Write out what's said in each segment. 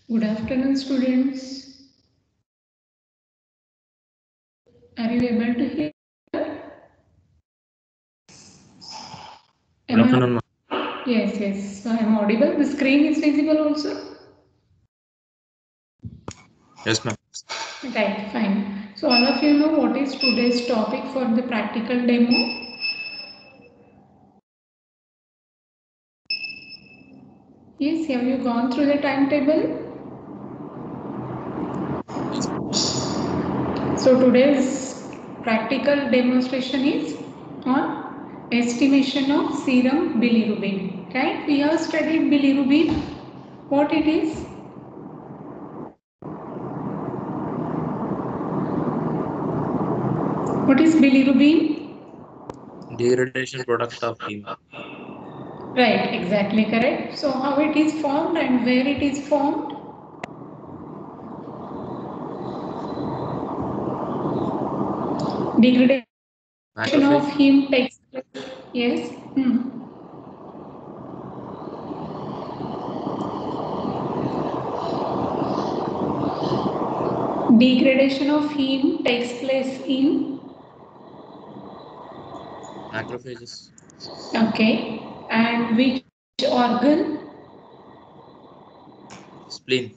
Good afternoon, students. Are you able to hear? Good Am I? afternoon, ma'am. Yes, yes. So I am audible. The screen is visible also. Yes, ma'am. Right, fine. So all of you know what is today's topic for the practical demo. Yes, have you gone through the timetable? Yes. So today's practical demonstration is on estimation of serum bilirubin. Right? We have studied bilirubin. What it is? What is bilirubin? Degradation product of heme. Right, exactly correct. So how it is formed and where it is formed? Degradation of Macrophage. heme takes place. Yes. Degradation of heme takes place in. Macrophages. Okay. And which organ? Spleen.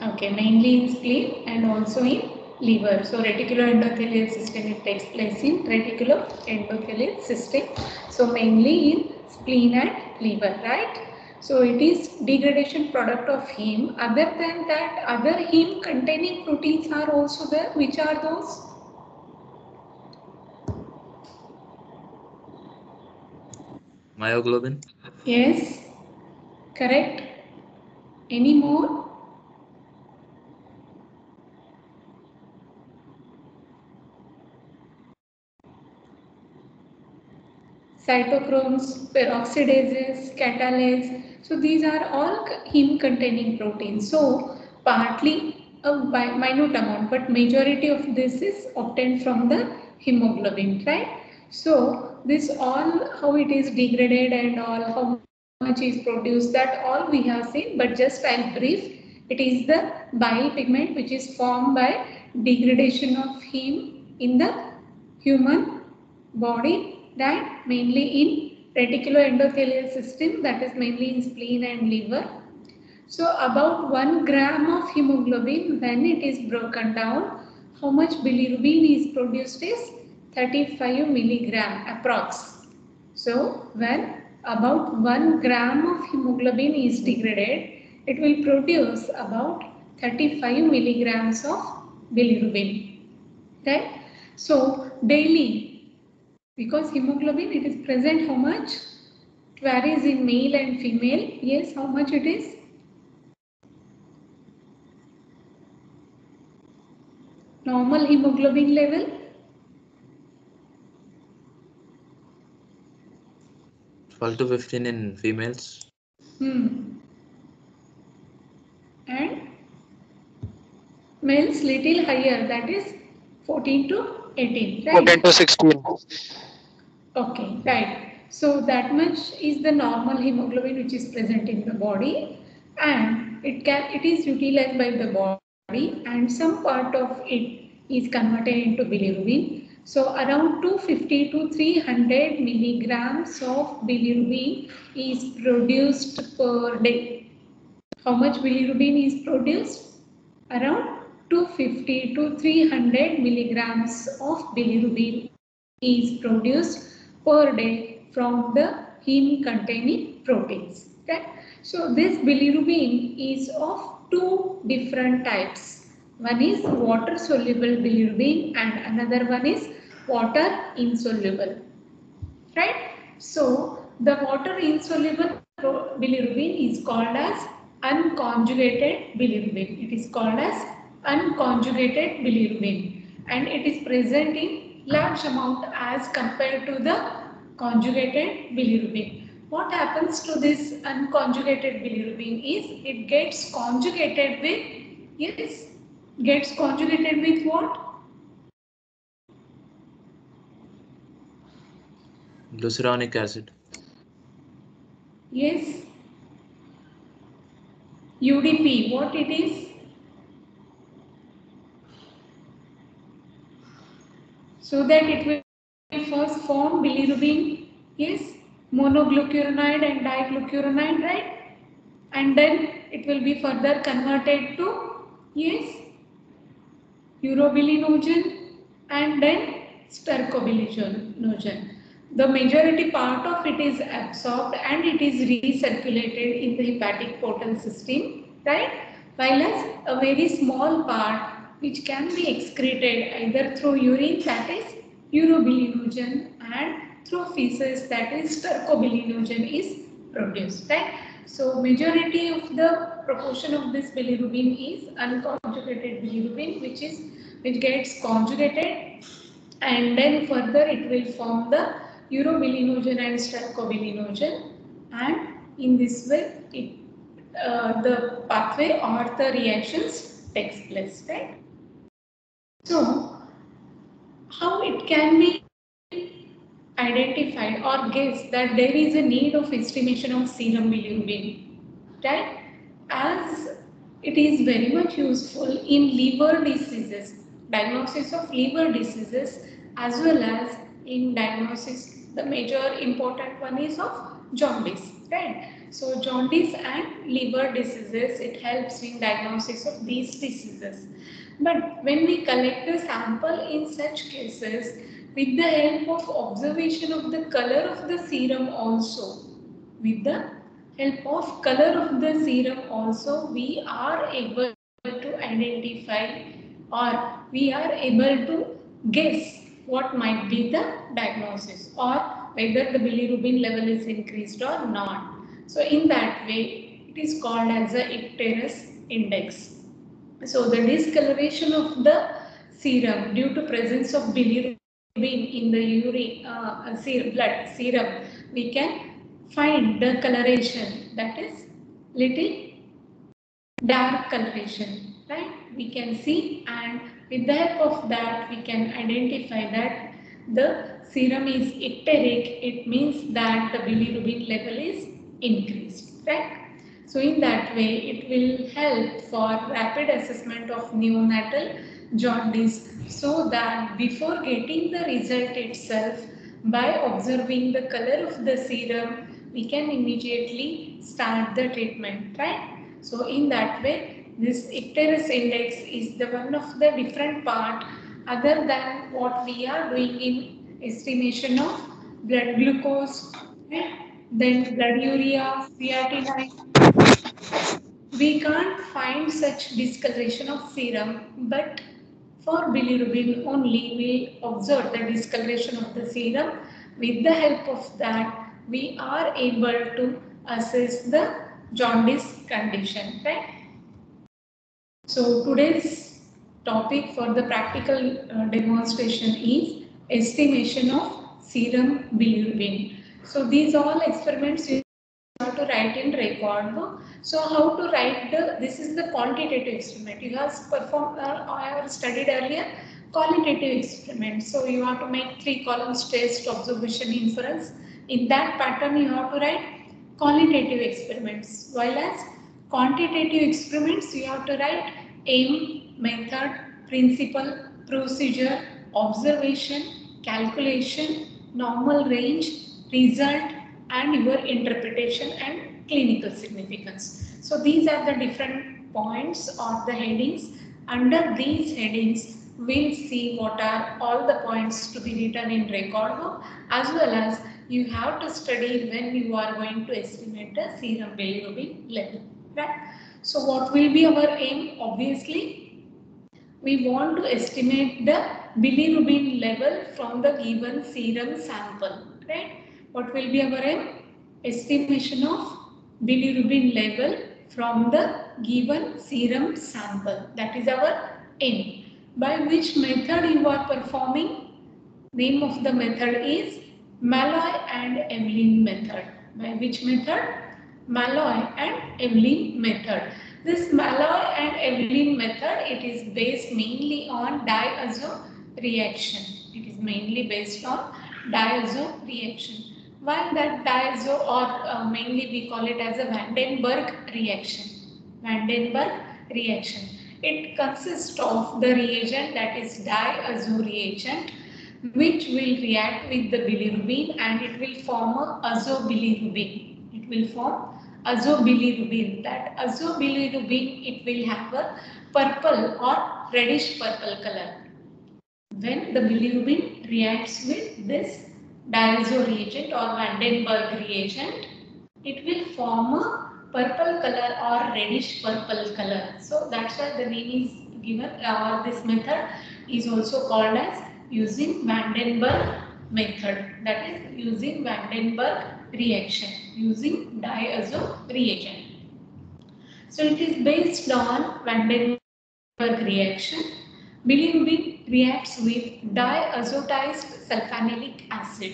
Okay, mainly in spleen and also in liver. So reticuloendothelial system it takes place in reticuloendothelial system. So mainly in spleen and liver, right? So it is degradation product of heme. Other than that, other heme containing proteins are also there. Which are those? Myoglobin. Yes, correct. Any more? Cytochromes, peroxidases, catalase. So these are all heme containing proteins. So partly a minute amount, but majority of this is obtained from the hemoglobin, right? So this all how it is degraded and all how much is produced, that all we have seen, but just I'll brief. It is the bile pigment which is formed by degradation of heme in the human body, right? Mainly in reticuloendothelial system, that is mainly in spleen and liver. So about 1 gram of hemoglobin, when it is broken down, how much bilirubin is produced is 35 milligram approx. So when about 1 gram of hemoglobin is degraded, it will produce about 35 milligrams of bilirubin, right? So daily, because hemoglobin it is present how much? It varies in male and female. Yes, how much it is? Normal hemoglobin level. 12 to 15 in females. Hmm. And males little higher, that is 14 to 18, 14 right? to 16. Okay, right. So that much is the normal hemoglobin which is present in the body, and it is utilized by the body, and some part of it is converted into bilirubin. So around 250 to 300 milligrams of bilirubin is produced per day. How much bilirubin is produced? Around 250 to 300 milligrams of bilirubin is produced per day from the heme containing proteins. Okay? So this bilirubin is of two different types. One is water soluble bilirubin and another one is water insoluble, right? So the water insoluble bilirubin is called as unconjugated bilirubin. It is called as unconjugated bilirubin, and it is present in large amount as compared to the conjugated bilirubin. What happens to this unconjugated bilirubin is it gets conjugated with, yes, gets conjugated with what? Glyceronic acid. Yes, UDP, what it is? So that it will first form bilirubin, yes, monoglucuronide and diglucuronide, right? And then it will be further converted to, yes, urobilinogen and then stercobilinogen. The majority part of it is absorbed and it is recirculated in the hepatic portal system, right? While as a very small part which can be excreted either through urine, that is urobilinogen, and through feces, that is stercobilinogen, is produced, right? So majority of the proportion of this bilirubin is unconjugated bilirubin, which gets conjugated, and then further it will form the urobilinogen and stercobilinogen, and in this way the pathway or the reactions takes place, right? So how it can be identified or guess that there is a need of estimation of serum bilirubin, right? As it is very much useful in liver diseases, diagnosis of liver diseases, as well as in diagnosis, the major important one is of jaundice, right? So jaundice and liver diseases, it helps in diagnosis of these diseases. But when we collect the sample in such cases, with the help of observation of the color of the serum also, with the help of color of the serum also, we are able to identify, or we are able to guess what might be the diagnosis, or whether the bilirubin level is increased or not. So in that way, it is called as a icterus index. So the discoloration of the serum due to presence of bilirubin in the urine, blood serum, we can find the coloration, that is little dark coloration, right? We can see, and with the help of that we can identify that the serum is icteric. It means that the bilirubin level is increased, right? So in that way it will help for rapid assessment of neonatal jaundice, so that before getting the result itself, by observing the color of the serum, we can immediately start the treatment, right? So in that way, this icterus index is the one of the different part other than what we are doing in estimation of blood glucose, right? Then blood urea, creatinine. We can't find such discoloration of serum, but for bilirubin only we observe the discoloration of the serum. With the help of that, we are able to assess the jaundice condition, right? So today's topic for the practical demonstration is estimation of serum bilirubin. So these all experiments you have to write in record book. So how to write this is the quantitative experiment. You have performed I have studied earlier qualitative experiment. So you have to make 3 columns: test, observation, inference. In that pattern you have to write qualitative experiments, while as quantitative experiments you have to write aim, method, principle, procedure, observation, calculation, normal range, result, and your interpretation and clinical significance. So these are the different points or the headings. Under these headings, we'll see what are all the points to be written in record book, as well as you have to study when you are going to estimate the serum bilirubin level. Right? So what will be our aim? Obviously, we want to estimate the bilirubin level from the given serum sample, right? What will be our aim? Estimation of bilirubin level from the given serum sample. That is our aim. By which method you are performing? Name of the method is Malloy and Evelyn method. By which method? Malloy and Evelyn method. This Malloy and Evelyn method, it is based mainly on diazo reaction. It is mainly based on diazo reaction. Why that diazo, or mainly we call it as a Vandenberg reaction. Vandenberg reaction. It consists of the reagent, that is diazo reagent, which will react with the bilirubin and it will form a azobilirubin. It will form azobilirubin. That azobilirubin, it will have a purple or reddish purple color. When the bilirubin reacts with this diazo reagent or Vandenberg reagent, it will form a purple color or reddish purple color. So that's why the name is given, or this method is also called as using Vandenberg method. That is using Vandenberg reaction, using diazo reagent. So it is based on Vandenberg reaction. Bilirubin reacts with diazotized sulfanilic acid.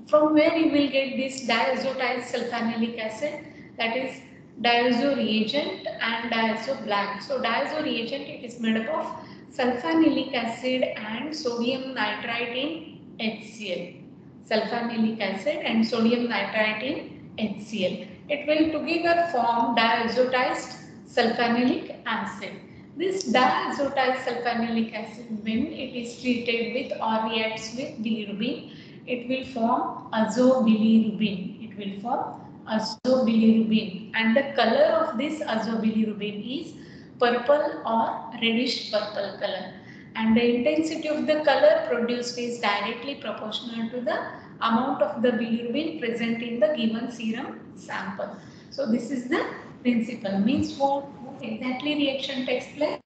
From where you will get this diazotized sulfanilic acid? That is diazo reagent and diazo blank. So diazo reagent, it is made up of sulfanilic acid and sodium nitrite in HCl. Sulfanilic acid and sodium nitrite in HCl. It will together form diazotized sulfanilic acid. This diazotized sulfanilic acid, when it is treated with or reacts with bilirubin, it will form azobilirubin. It will form azobilirubin, and the color of this azobilirubin is purple or reddish purple color, and the intensity of the color produced is directly proportional to the amount of the bilirubin present in the given serum sample. So this is the principle. Means what exactly reaction takes place?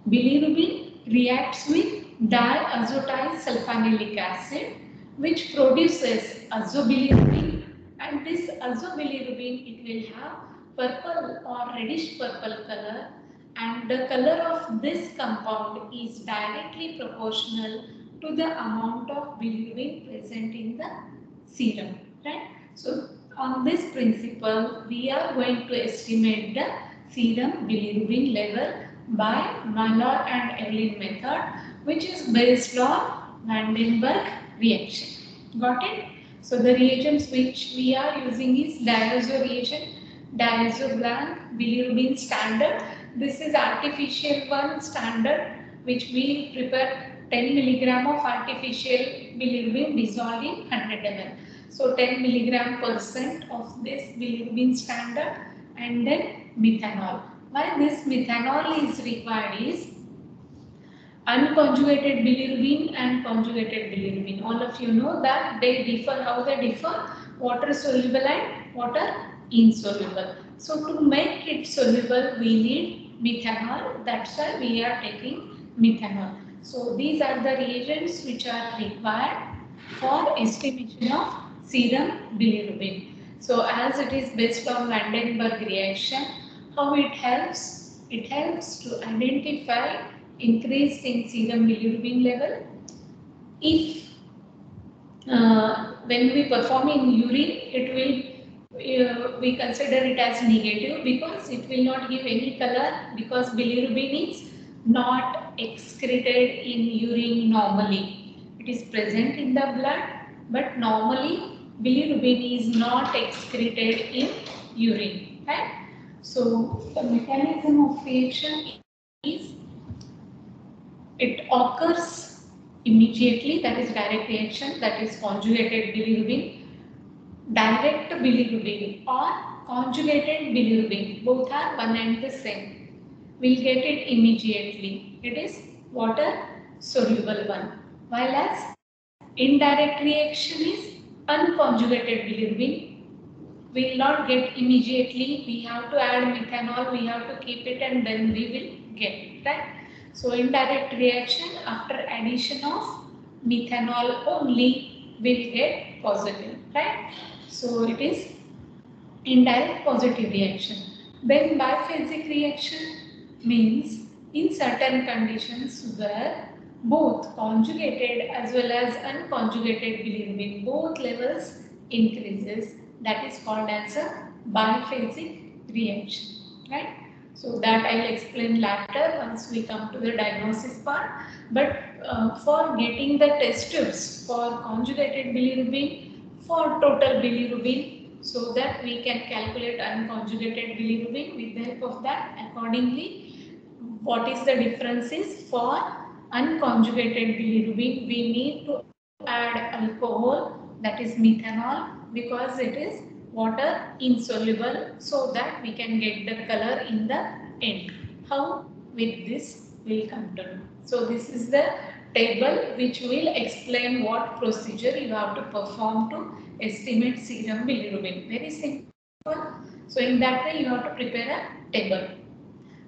Bilirubin reacts with diazotized sulfanilic acid, which produces azobilirubin, and this azobilirubin, it will have purple or reddish purple color, and the color of this compound is directly proportional to the amount of bilirubin present in the serum, right? So on this principle, we are going to estimate the serum bilirubin level by Maillard and Evelyn method, which is based on Vandenberg reaction. Got it? So the reagents which we are using is diazo reagent, diazo blank, bilirubin standard. This is artificial one standard, which we prepare 10 milligram of artificial bilirubin dissolved in 100 ml. So 10 milligram percent of this bilirubin standard, and then methanol. Why this methanol is required is unconjugated bilirubin and conjugated bilirubin. All of you know that they differ. How they differ? Water soluble and water insoluble. So to make it soluble, we need methanol. That's why we are taking methanol. So these are the reagents which are required for estimation of serum bilirubin. So as it is based on Vandenberg reaction, how it helps? It helps to identify increase in serum bilirubin level. If when we perform in urine, it will we consider it as negative because it will not give any color, because bilirubin is not excreted in urine normally. It is present in the blood, but normally bilirubin is not excreted in urine. Right? So the mechanism of reaction is it occurs immediately, that is direct reaction, that is conjugated bilirubin, direct bilirubin or conjugated bilirubin, both are one and the same. We'll get it immediately. It is water soluble one. While as indirect reaction is unconjugated bilirubin, will not get immediately. We have to add methanol, we have to keep it, and then we will get it, right? So indirect reaction, after addition of methanol only, will get positive, right? So it is indirect positive reaction. Then biphasic reaction means in certain conditions where both conjugated as well as unconjugated bilirubin, both levels increases, that is called as a biphasic reaction, right? So that I will explain later once we come to the diagnosis part. But for getting the test tubes for conjugated bilirubin, for total bilirubin, so that we can calculate unconjugated bilirubin. With the help of that, accordingly, what is the differences for unconjugated bilirubin? We need to add alcohol, that is methanol, because it is water insoluble, so that we can get the color in the end. How? With this will come to know. So this is the table which will explain what procedure you have to perform to estimate serum bilirubin. Very simple. So in that way you have to prepare a table.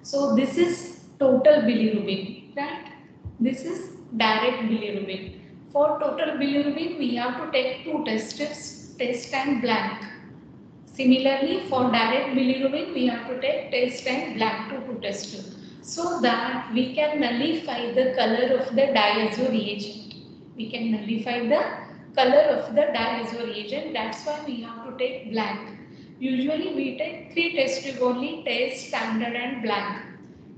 So this is total bilirubin, right? This is direct bilirubin. For total bilirubin, we have to take two test strips, test and blank. Similarly, for direct bilirubin, we have to take test and blank to test tube, so that we can nullify the color of the diazo reagent. We can nullify the color of the diazo reagent. That's why we have to take blank. Usually, we take three test tube only: test, standard, and blank.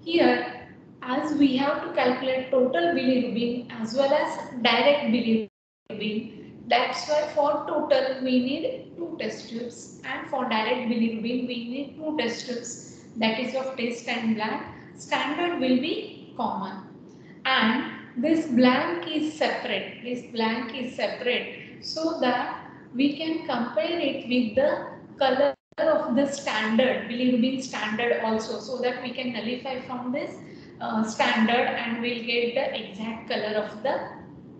Here, as we have to calculate total bilirubin as well as direct bilirubin, that's why for total we need two test tubes, and for direct bilirubin we need two test tubes, that is of test and blank. Standard will be common, and this blank is separate. This blank is separate so that we can compare it with the color of the standard bilirubin standard also, so that we can nullify from this standard and we'll get the exact color of the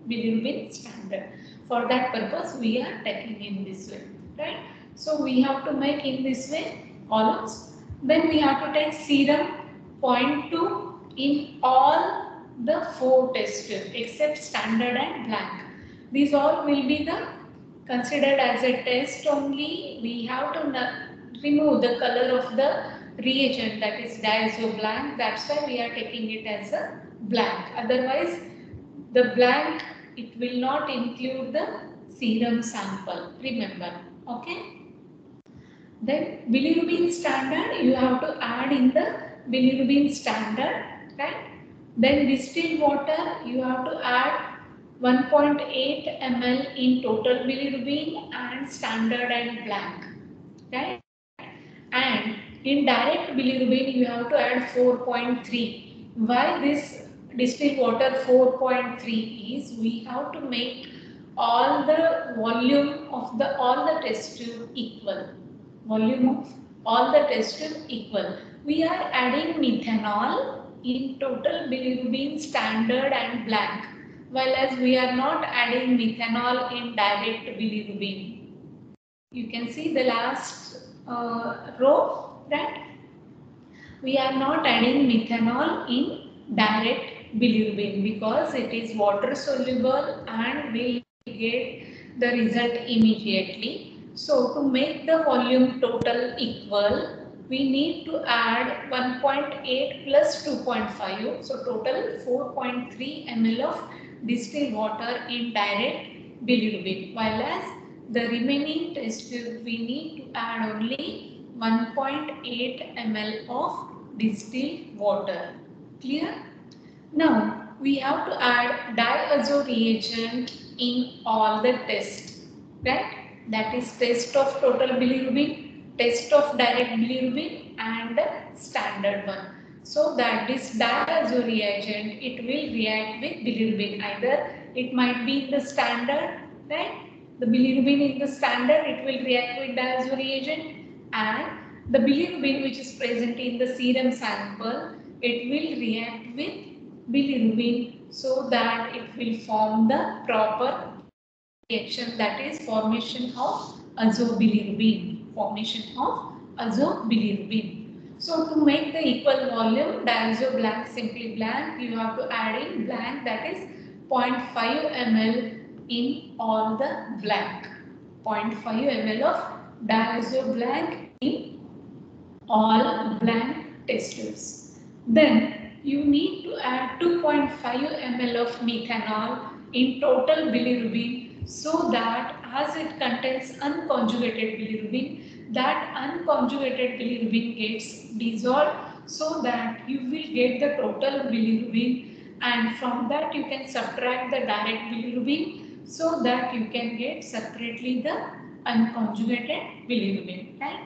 bilirubin standard. For that purpose we are taking in this way, right? So we have to make in this way columns. Then we have to take serum 0.2 in all the four test tubes except standard and blank. These all will be the considered as a test only. We have to remove the color of the reagent, that is diazo blank. That's why we are taking it as a blank. Otherwise, the blank, it will not include the serum sample. Remember, okay? Then bilirubin standard, you have to add in the bilirubin standard, right? Then distilled water, you have to add 1.8 ml in total bilirubin and standard and blank, right? And in direct bilirubin, you have to add 4.3. Why this distilled water 4.3 is, we have to make all the volume of the all the test tube equal. Volume of all the test tube equal. We are adding methanol in total bilirubin standard and blank, while as we are not adding methanol in direct bilirubin. You can see the last row, right? We are not adding methanol in direct bilirubin because it is water soluble and will get the result immediately. So to make the volume total equal, we need to add 1.8 plus 2.5. So total 4.3 ml of distilled water in direct bilirubin, while as the remaining test tube we need to add only 1.8 ml of distilled water. Clear? Now we have to add diazo reagent in all the tests, right? That is test of total bilirubin, test of direct bilirubin, and standard one. So that this diazo reagent, it will react with bilirubin. Either it might be in the standard, right? The bilirubin in the standard, it will react with diazo reagent, and the bilirubin which is present in the serum sample, it will react with bilirubin, so that it will form the proper reaction, that is formation of azobilirubin. Formation of azobilirubin. So to make the equal volume, diazo blank, simply blank, you have to add in blank, that is 0.5 ml in all the blank. 0.5 ml of diazo blank in all blank test tubes. Then you need to add 2.5 ml of methanol in total bilirubin, so that as it contains unconjugated bilirubin, that unconjugated bilirubin gets dissolved, so that you will get the total bilirubin, and from that you can subtract the direct bilirubin, so that you can get separately the unconjugated bilirubin, right?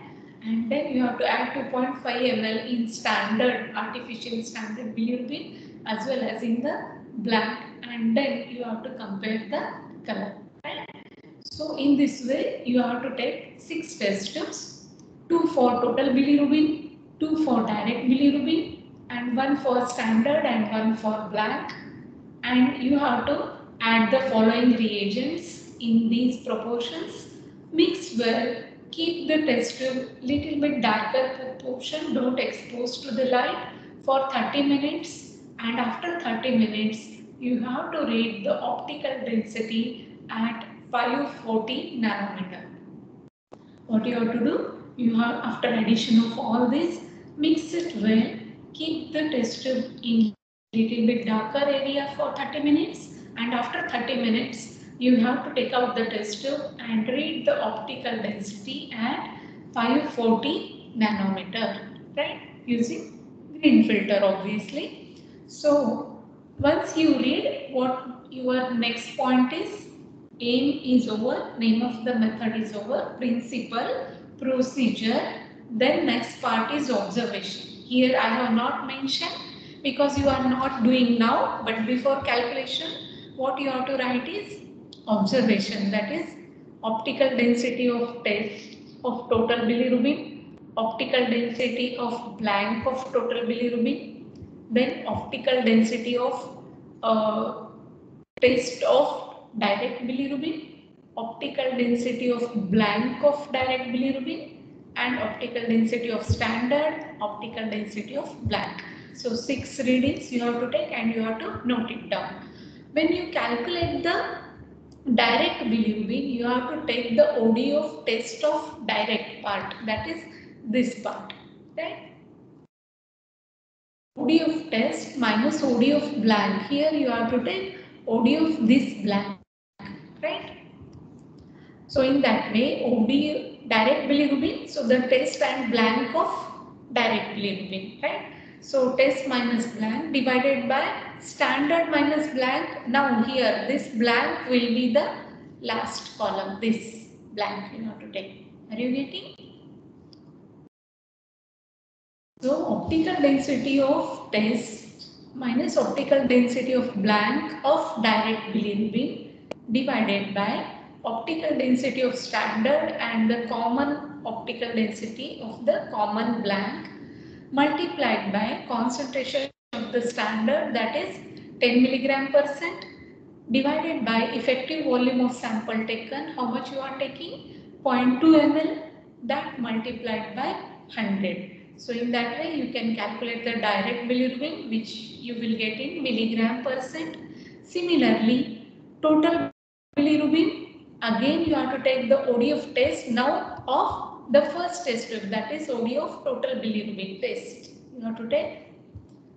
And then you have to add 2.5 ml in standard artificial standard bilirubin as well as in the black, and then you have to compare the color, right? So in this way you have to take 6 test tubes, 2 for total bilirubin, 2 for direct bilirubin, and 1 for standard and 1 for black, and you have to add the following reagents in these proportions. Mix well, keep the test tube little bit darker proportion, don't expose to the light for 30 minutes, and after 30 minutes you have to read the optical density at 540 nanometer. What you have to do? You have, after addition of all this, mix it well, keep the test tube in little bit darker area for 30 minutes, and after 30 minutes you have to take out the test tube and read the optical density at 540 nanometer, right, using green filter obviously. So once you read, what your next point is, aim is over, name of the method is over, principle, procedure, then next part is observation. Here I have not mentioned because you are not doing now, but before calculation what you have to write is observation, that is optical density of test of total bilirubin, optical density of blank of total bilirubin, then optical density of test of direct bilirubin, optical density of blank of direct bilirubin, and optical density of standard, optical density of blank. So 6 readings you have to take and you have to note it down. When you calculate the direct bilirubin, you have to take the OD of test of direct part, that is this part, right? OD of test minus OD of blank. Here you have to take OD of this blank, right? So in that way, OD direct bilirubin, so the test and blank of direct bilirubin, right? So test minus blank divided by standard minus blank. Now here this blank will be the last column, this blank you have to take. Are you getting? So optical density of test minus optical density of blank of direct bilirubin divided by optical density of standard and the common optical density of the common blank multiplied by concentration of the standard, that is 10 milligram percent, divided by effective volume of sample taken, how much you are taking, 0.2 ml, that multiplied by 100. So in that way you can calculate the direct bilirubin, which you will get in milligram percent. Similarly, total bilirubin, again you have to take the OD of test now of the first test tube, that is OD of total bilirubin test. You have to take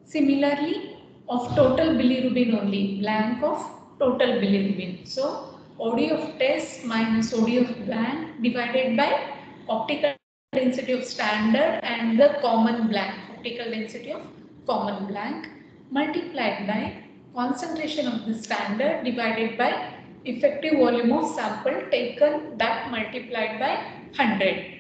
similarly of total bilirubin only, blank of total bilirubin. So OD of test minus OD of blank divided by optical density of standard and the common blank, optical density of common blank multiplied by concentration of the standard divided by effective volume of sample taken, that multiplied by 100,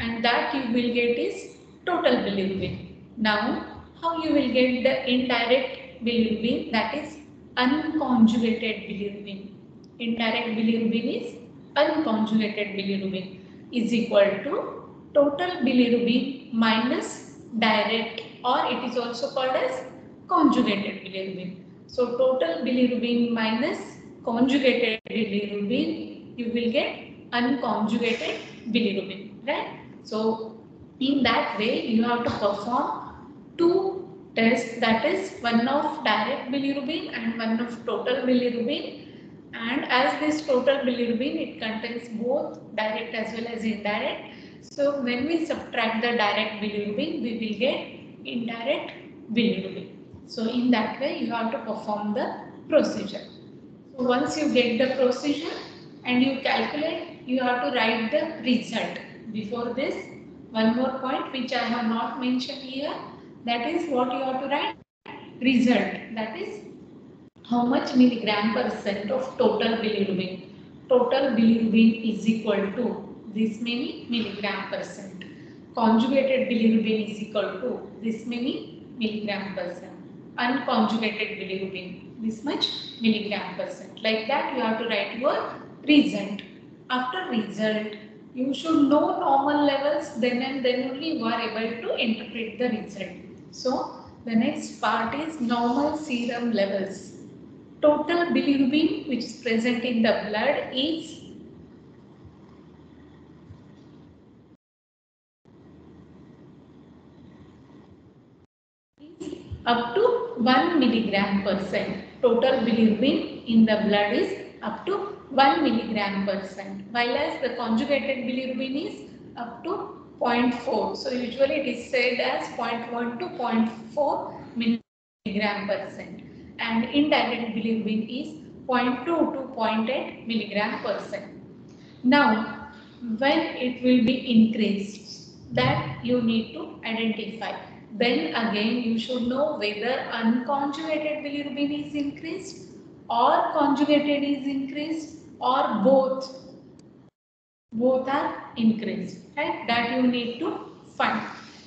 and that you will get is total bilirubin. Now how you will get the indirect bilirubin, that is unconjugated bilirubin. Indirect bilirubin is unconjugated bilirubin is equal to total bilirubin minus direct, or it is also called as conjugated bilirubin. So total bilirubin minus conjugated bilirubin, you will get unconjugated bilirubin, right? So in that way you have to perform two tests, that is one of direct bilirubin and one of total bilirubin, and as this total bilirubin it contains both direct as well as indirect. So when we subtract the direct bilirubin we will get indirect bilirubin. So in that way you have to perform the procedure. So once you get the procedure and you calculate, you have to write the result. Before this, one more point which I have not mentioned here, that is what you have to write, result, that is how much milligram percent of total bilirubin. total bilirubin is equal to this many milligram percent. Conjugated bilirubin is equal to this many milligram percent. Unconjugated bilirubin this much milligram percent. Like that you have to write your result. After result, you should know normal levels, then and then only you are able to interpret the result. So the next part is normal serum levels. Total bilirubin which is present in the blood is up to 1 milligram percent. Total bilirubin in the blood is up to 1 milligram percent, while as the conjugated bilirubin is up to zero point 0.4. So usually it is said as 0.1 to 0.4 milligram percent, and indirect bilirubin is 0.2 to zero point 0.8 milligram percent. Now, when it will be increased, that you need to identify. Then again, you should know whether unconjugated bilirubin is increased or conjugated is increased or both are increased, right? That you need to find.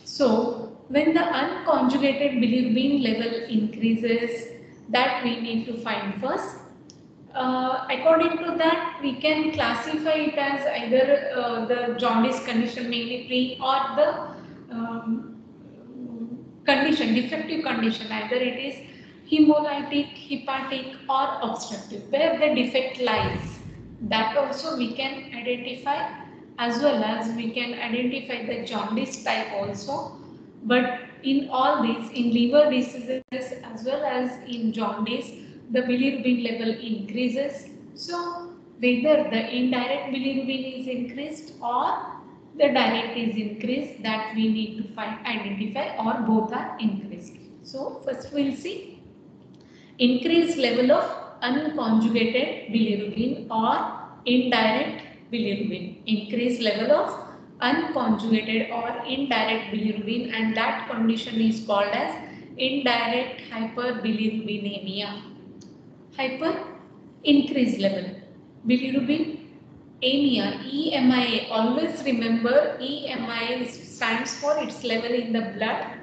So, when the unconjugated bilirubin level increases, that we need to find first. According to that, we can classify it as either the jaundice condition, mainly pre, or the condition, defective condition, either it is hemolytic, hepatic, or obstructive, where the defect lies. That also we can identify, as well as we can identify the jaundice type also. But in all these, in liver diseases as well as in jaundice, the bilirubin level increases. So whether the indirect bilirubin is increased or the direct is increased, that we need to find identify, or both are increased. So first we'll see increased level of unconjugated bilirubin or indirect bilirubin. Increased level of unconjugated or indirect bilirubin, and that condition is called as indirect hyperbilirubinemia. Hyper increased level bilirubin emia, EMIA. Always remember, EMIA stands for its level in the blood,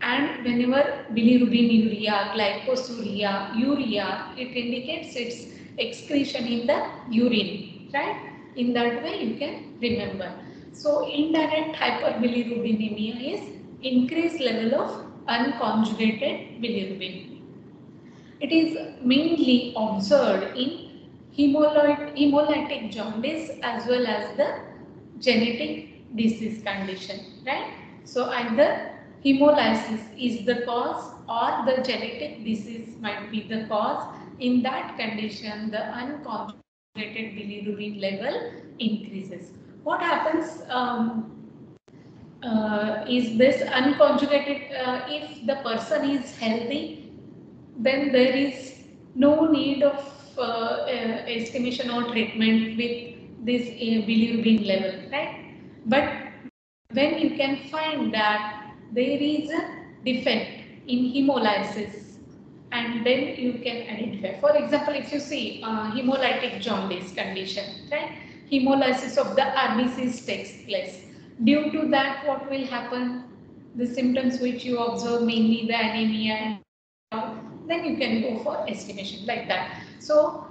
and whenever bilirubinuria, glycosuria, urea, it indicates its excretion in the urine, right? In that way you can remember. So indirect hyperbilirubinemia is increased level of unconjugated bilirubin. It is mainly observed in hemolytic jaundice as well as the genetic disease condition, right? So either hemolysis is the cause or the genetic disease might be the cause. In that condition, the unconjugated bilirubin level increases. What happens is this unconjugated, if the person is healthy, then there is no need of estimation or treatment with this bilirubin level, right? But when you can find that there is a defect in hemolysis, and then you can identify. For example, if you see hemolytic jaundice condition, right? Hemolysis of the RBCs takes place. Due to that, what will happen? The symptoms which you observe, mainly the anemia, then you can go for estimation like that. So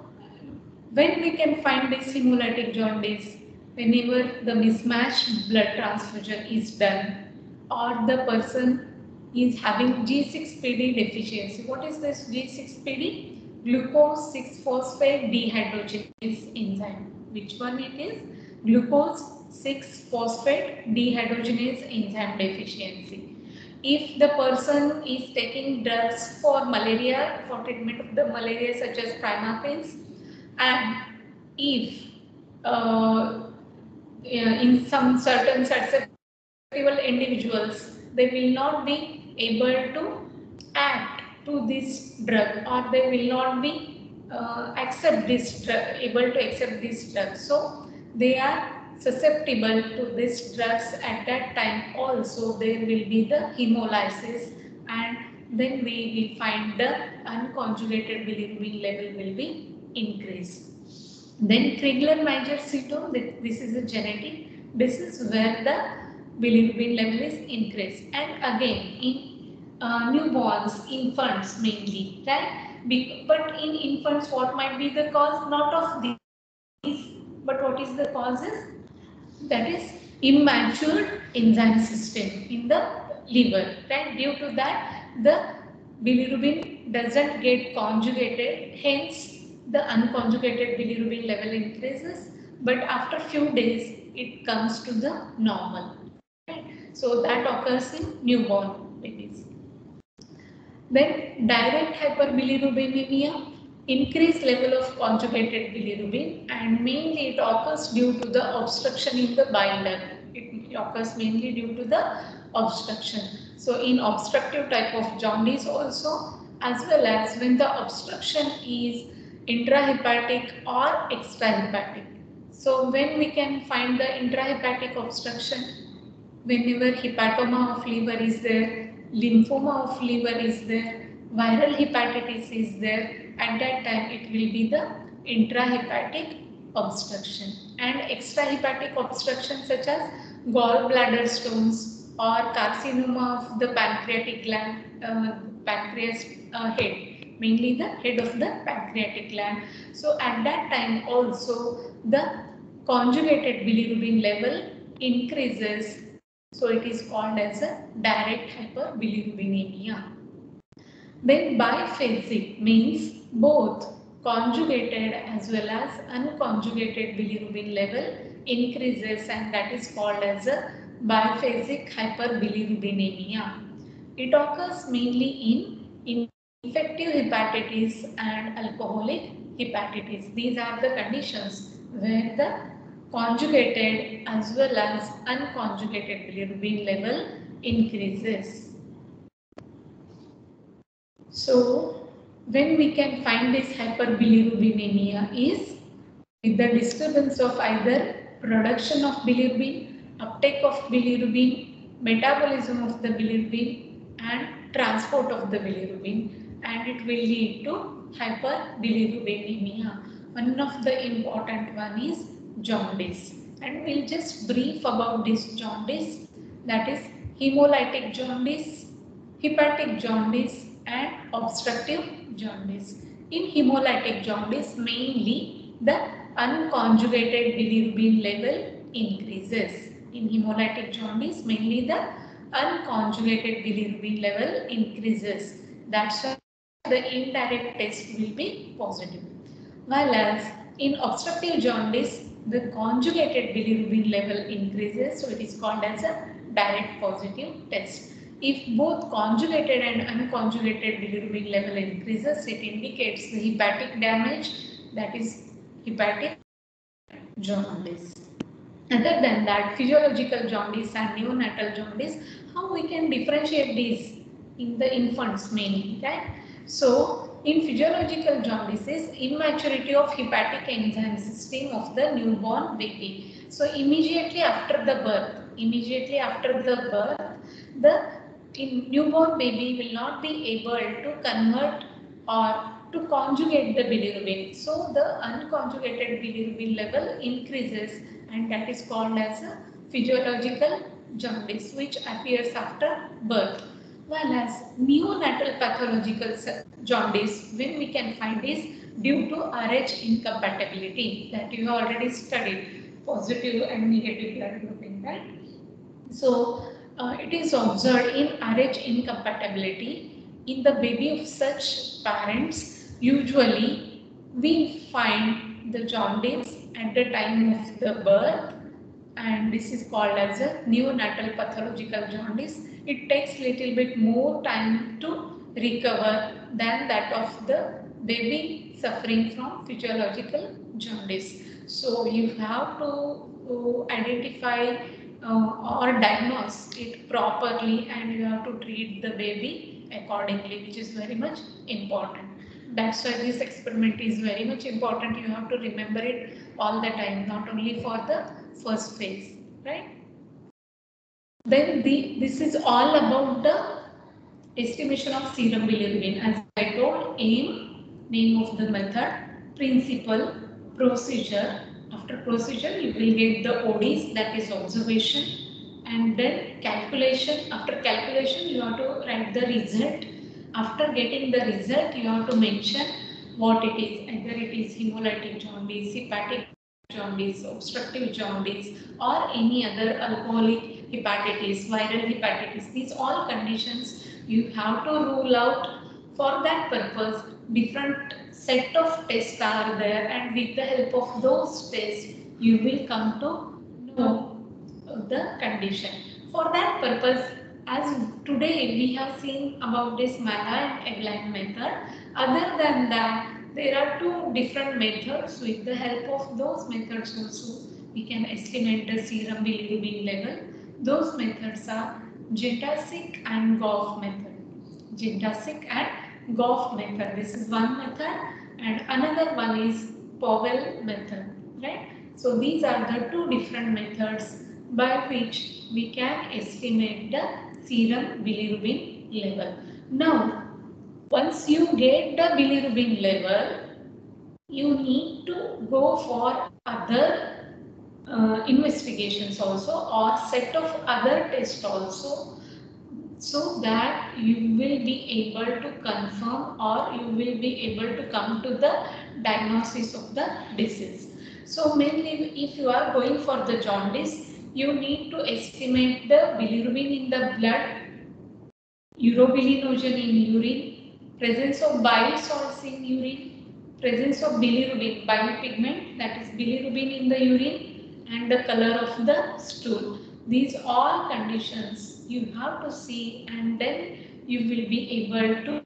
when we can find this hemolytic jaundice, whenever the mismatched blood transfusion is done, or the person is having G6PD deficiency. What is this G6PD? Glucose 6-phosphate dehydrogenase enzyme. Which one it is? Glucose 6-phosphate dehydrogenase enzyme deficiency. If the person is taking drugs for malaria, for treatment of the malaria such as primapins, and if in some certain susceptible individuals, they will not be able to act to this drug, or they will not be accept this drug, able to accept this drug. So they are susceptible to these drugs. At that time also there will be the hemolysis, and then we will find the unconjugated bilirubin level will be increased. Then Crigler-Najjar syndrome, this is a genetic. This is where the bilirubin level is increased. And again, in newborns, infants mainly, right? But in infants, what might be the cause? Not of these, but what is the causes? That is immature enzyme system in the liver, right? Due to that, the bilirubin doesn't get conjugated, hence the unconjugated bilirubin level increases, but after few days it comes to the normal. Right? So that occurs in newborn babies. Then direct hyperbilirubinemia, increased level of conjugated bilirubin, and mainly it occurs due to the obstruction in the bile duct. It occurs mainly due to the obstruction. So in obstructive type of jaundice also, as well as when the obstruction is intrahepatic or extrahepatic. So when we can find the intrahepatic obstruction, whenever hepatoma of liver is there, lymphoma of liver is there, viral hepatitis is there, at that time it will be the intrahepatic obstruction. And extrahepatic obstruction such as gallbladder stones or carcinoma of the pancreatic gland, pancreas head, mainly the head of the pancreatic gland. So at that time also the conjugated bilirubin level increases, so it is called as a direct hyperbilirubinemia. Then biphasic means both conjugated as well as unconjugated bilirubin level increases, and that is called as a biphasic hyperbilirubinemia. It occurs mainly in infective hepatitis and alcoholic hepatitis. These are the conditions where the conjugated as well as unconjugated bilirubin level increases. So, when we can find this hyperbilirubinemia is with the disturbance of either production of bilirubin, uptake of bilirubin, metabolism of the bilirubin, and transport of the bilirubin, and it will lead to hyperbilirubinemia. One of the important one is jaundice, and we'll just brief about this jaundice, that is hemolytic jaundice, hepatic jaundice, and obstructive jaundice. In hemolytic jaundice, mainly the unconjugated bilirubin level increases. In hemolytic jaundice, mainly the unconjugated bilirubin level increases. That's why the indirect test will be positive. Whereas in obstructive jaundice, the conjugated bilirubin level increases, so it is called as a direct positive test. If both conjugated and unconjugated bilirubin level increases, it indicates the hepatic damage, that is hepatic jaundice. Other than that, physiological jaundice and neonatal jaundice, how we can differentiate these in the infants mainly, right? So, in physiological jaundice is immaturity of hepatic enzyme system of the newborn baby. So, immediately after the birth, the newborn baby will not be able to convert or to conjugate the bilirubin. So the unconjugated bilirubin level increases, and that is called as a physiological jaundice, which appears after birth. Whereas neonatal pathological jaundice, when we can find is due to Rh incompatibility, that you have already studied, positive and negative blood grouping, right? So it is observed in Rh incompatibility in the baby of such parents. Usually, we find the jaundice at the time of the birth, and this is called as a neonatal pathological jaundice. It takes little bit more time to recover than that of the baby suffering from physiological jaundice. So you have to identify or diagnose it properly, and you have to treat the baby accordingly, which is very much important. That's why this experiment is very much important. You have to remember it all the time, not only for the first phase, right? Then this is all about the estimation of serum bilirubin. As I told, aim, name of the method, principle, procedure. After procedure, you will get the ODs, that is observation, and then calculation. After calculation, you have to write the result. After getting the result, you have to mention what it is, either it is hemolytic jaundice, hepatic jaundice, obstructive jaundice, or any other alcoholic hepatitis, viral hepatitis. These all conditions you have to rule out. For that purpose, different set of tests are there, and with the help of those tests, you will come to know the condition. For that purpose, as today we have seen about this Mala and Eglin method, other than that, there are two different methods. With the help of those methods also, we can estimate the serum bilirubin level. Those methods are Jintasic and Goff method. Jintasic and Goff method. This is one method, and another one is Powell method. Right? So these are the two different methods by which we can estimate the serum bilirubin level. Now, once you get the bilirubin level, you need to go for other investigations also, or set of other tests also, so that you will be able to confirm, or you will be able to come to the diagnosis of the disease. So mainly if you are going for the jaundice, you need to estimate the bilirubin in the blood, urobilinogen in urine, presence of bile salts in urine, presence of bilirubin, bile pigment, that is bilirubin in the urine, and the color of the stool. These all conditions you have to see, and then you will be able to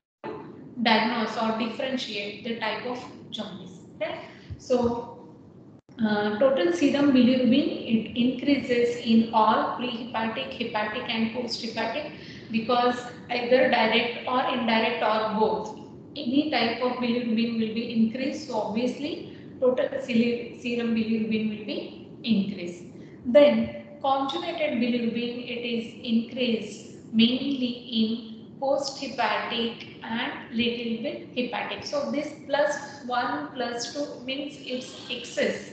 diagnose or differentiate the type of jaundice. Right? So total serum bilirubin, it increases in all prehepatic, hepatic and posthepatic, because either direct or indirect or both, any type of bilirubin will be increased. So obviously total serum bilirubin will be increased. Then conjugated bilirubin, it is increased mainly in post-hepatic and little bit hepatic. So this plus 1 plus 2 means it's excess.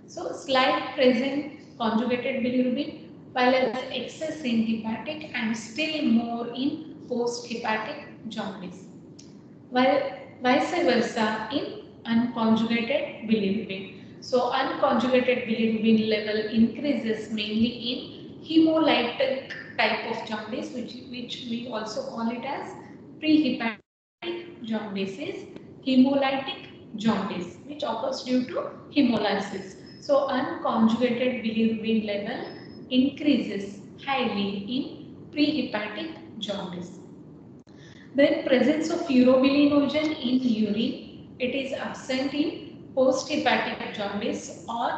So slight present conjugated bilirubin, while as excess in hepatic and still more in post-hepatic jaundice. While vice versa in unconjugated bilirubin. So unconjugated bilirubin level increases mainly in hemolytic type of jaundice, which we also call it as prehepatic jaundice, is hemolytic jaundice, which occurs due to hemolysis. So unconjugated bilirubin level increases highly in prehepatic jaundice. Then presence of urobilinogen in urine, it is absent in post-hepatic jaundice or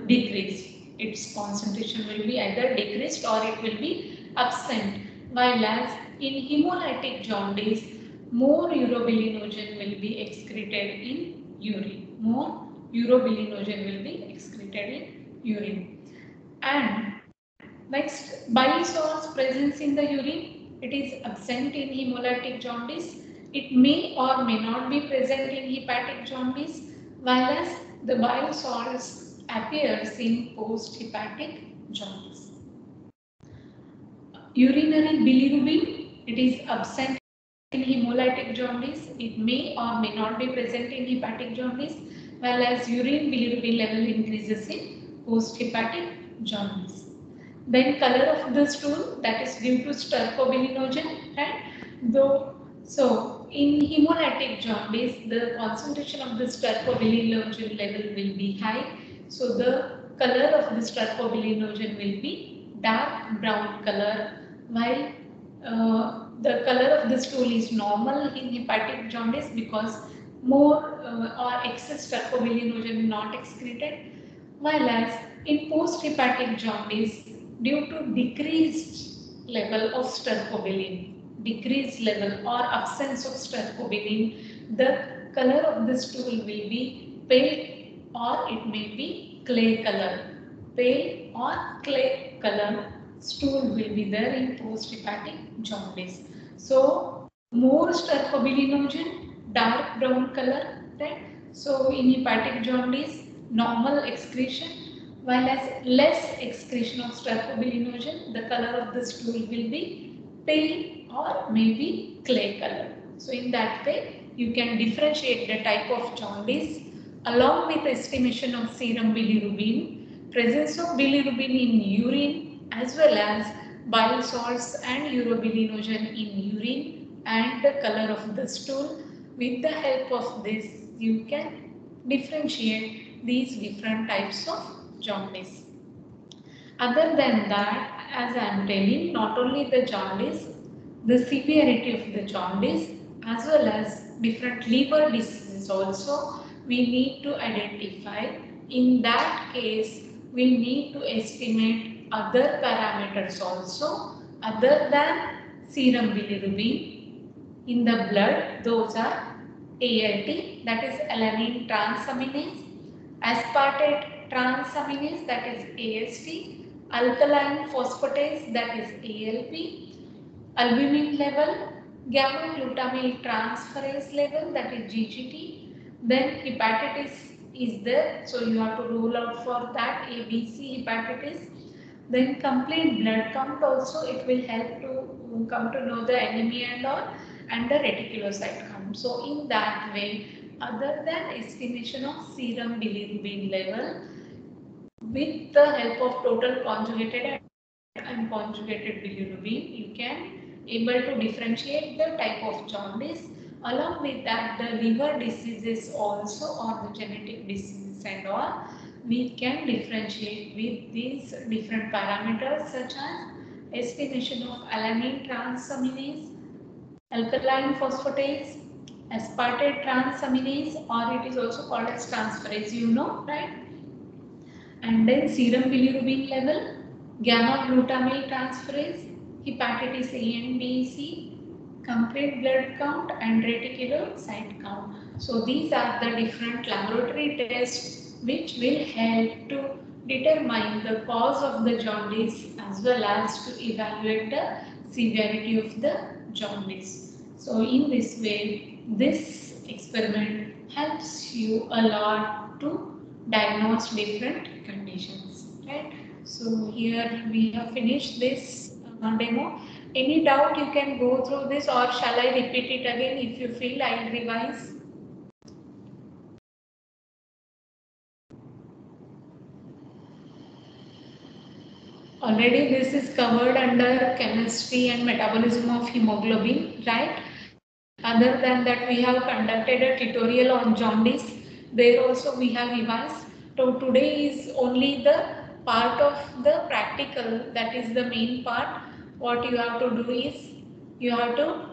decreased. Its concentration will be either decreased or it will be absent. While as in hemolytic jaundice, more urobilinogen will be excreted in urine. More urobilinogen will be excreted in urine. And next, bile salts presence in the urine, it is absent in hemolytic jaundice. It may or may not be present in hepatic jaundice, whereas the bile salts appears in post-hepatic jaundice. Urinary bilirubin, it is absent in hemolytic jaundice. It may or may not be present in hepatic jaundice, whereas urine bilirubin level increases in post-hepatic jaundice. Then color of the stool, that is due to stercobilinogen, right? Though, so in hemolytic jaundice, the concentration of the stercobilinogen level will be high. So the color of the stercobilinogen will be dark brown color, while the color of the stool is normal in hepatic jaundice because more or excess stercobilinogen not excreted. Whereas in post-hepatic jaundice, due to decreased level of stercobilin, decreased level or absence of stercobilin, the color of the stool will be pale or it may be clay color. Pale or clay color stool will be there in post-hepatic jaundice. So more stercobilinogen, dark brown color, right? So in hepatic jaundice, normal excretion, while as less excretion of streptobilinogen, the color of the stool will be pale or maybe clay color. So in that way, you can differentiate the type of jaundice along with estimation of serum bilirubin, presence of bilirubin in urine as well as bile salts and urobilinogen in urine and the color of the stool. With the help of this, you can differentiate these different types of jaundice. Other than that, as I am telling, not only the jaundice, the severity of the jaundice as well as different liver diseases also we need to identify. In that case, we need to estimate other parameters also other than serum bilirubin in the blood. Those are ALT, that is alanine transaminase, aspartate transaminase, that is AST, alkaline phosphatase, that is ALP, albumin level, gamma glutamyl transferase level, that is GGT. Then hepatitis is there, so you have to rule out for that ABC hepatitis. Then complete blood count also, it will help to come to know the anemia and all, and the reticulocyte count. So in that way, other than estimation of serum bilirubin level, with the help of total conjugated and unconjugated bilirubin, you can able to differentiate the type of jaundice. Along with that, the liver diseases also or the genetic diseases and all, we can differentiate with these different parameters such as estimation of alanine transaminase, alkaline phosphatase, aspartate transaminase, or it is also called as transferase, you know, right? And then serum bilirubin level, gamma glutamyl transferase, hepatitis A and B, C, complete blood count, and reticulocyte count. So these are the different laboratory tests which will help to determine the cause of the jaundice as well as to evaluate the severity of the jaundice. So in this way, this experiment helps you a lot to diagnose different conditions, right? So here we have finished this demo. Any doubt you can go through this, or shall I repeat it again? If you feel, I'll revise. Already this is covered under chemistry and metabolism of hemoglobin, right? Other than that, we have conducted a tutorial on jaundice. There also we have revised. So today is only the part of the practical, that is the main part. What you have to do is you have to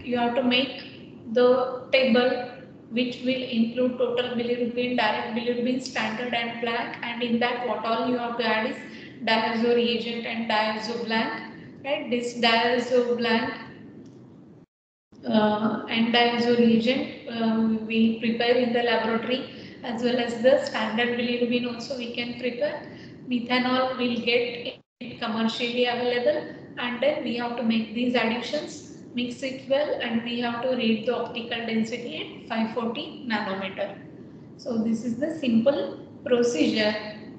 you have to make the table which will include total bilirubin, direct bilirubin, standard and blank, and in that what all you have to add is diazo reagent and diazo blank, right? This diazo blank and diazo reagent we prepare in the laboratory, as well as the standard bilirubin also we can prepare. Methanol will get it commercially available, and then we have to make these additions, mix it well, and we have to read the optical density at 540 nanometer. So this is the simple procedure,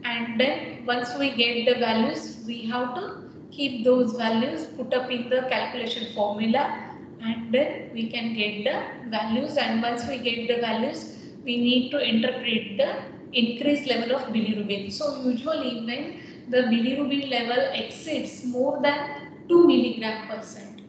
and then once we get the values, we have to keep those values put up in the calculation formula, and then we can get the values, and once we get the values, we need to interpret the increased level of bilirubin. So usually when the bilirubin level exceeds more than 2 milligram percent,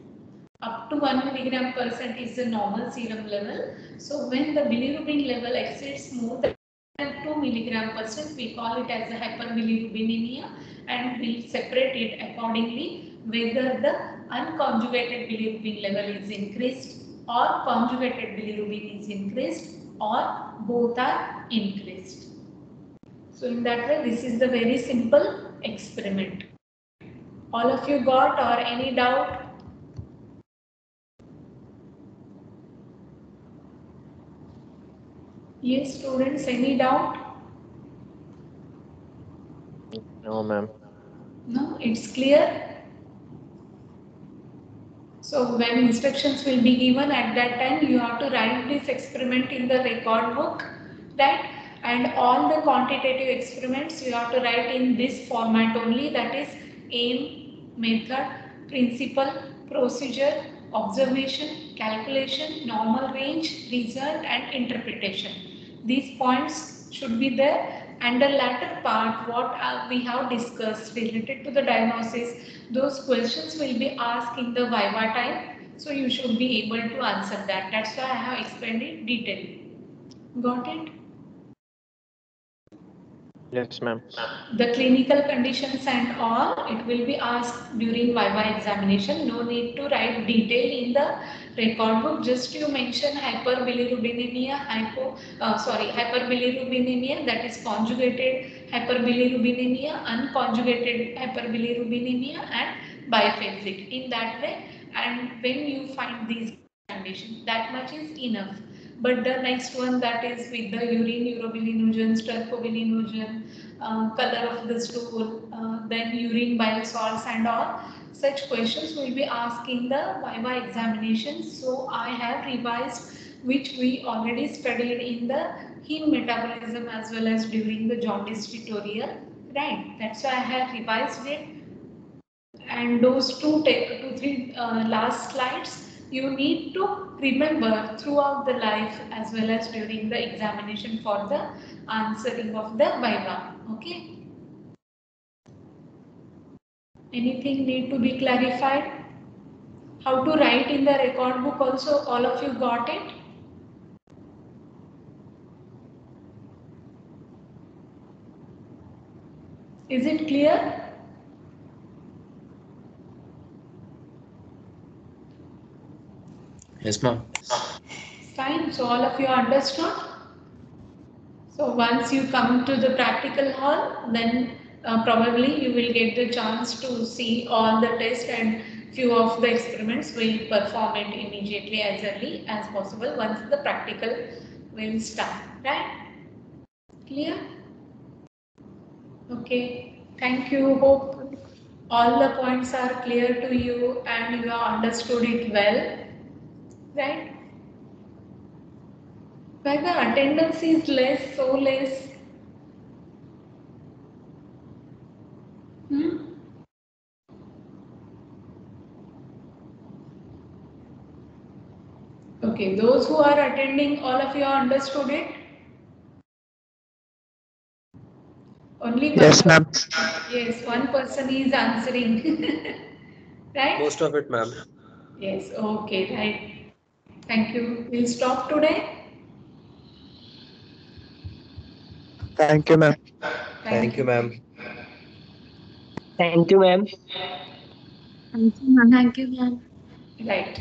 up to 1 milligram percent is the normal serum level. So when the bilirubin level exceeds more than 2 milligram percent, we call it as a hyperbilirubinemia, and we'll separate it accordingly whether the unconjugated bilirubin level is increased or conjugated bilirubin is increased or both are increased. So in that way, this is the very simple experiment. All of you got or any doubt? Yes, students, any doubt? No, ma'am. No, it's clear. So when instructions will be given at that time, you have to write this experiment in the record book, right? And all the quantitative experiments you have to write in this format only, that is aim, method, principle, procedure, observation, calculation, normal range, result and interpretation. These points should be there, and the latter part what we have discussed related to the diagnosis, those questions will be asked in the viva time, so you should be able to answer that. That's why I have explained it detailedly. Got it? Yes, ma'am. The clinical conditions and all, it will be asked during viva examination. No need to write detail in the record book. Just you mention hyperbilirubinemia, hyperbilirubinemia, that is conjugated hyperbilirubinemia, unconjugated hyperbilirubinemia, and biphasic. In that way, and when you find these conditions, that much is enough. But the next one, that is with the urine urobilinogen, stercobilinogen, color of the stool, then urine bile salts and all. Such questions will be asked in the viva examination. So I have revised which we already studied in the heme metabolism as well as during the jaundice tutorial. Right, that's why I have revised it. And those two, three last slides you need to remember throughout the life as well as during the examination for the answering of the viva. Okay. Anything need to be clarified? How to write in the record book also, all of you got it? Is it clear? Yes, ma'am. Fine, so all of you understood? So once you come to the practical hall, then probably you will get the chance to see all the tests, and few of the experiments will perform it immediately as early as possible once the practical will start, right? Clear? Okay, thank you. Hope all the points are clear to you and you have understood it well, right? Why the attendance is less, so less? Hmm? Okay, those who are attending, all of you have understood it? Only one. Yes, ma'am. Yes, one person is answering. Right? Most of it, ma'am. Yes, okay, right. Thank you. We'll stop today. Thank you, ma'am. Thank you, ma'am. Thank you, ma'am. Thank you, ma'am. Thank you, ma'am. Right.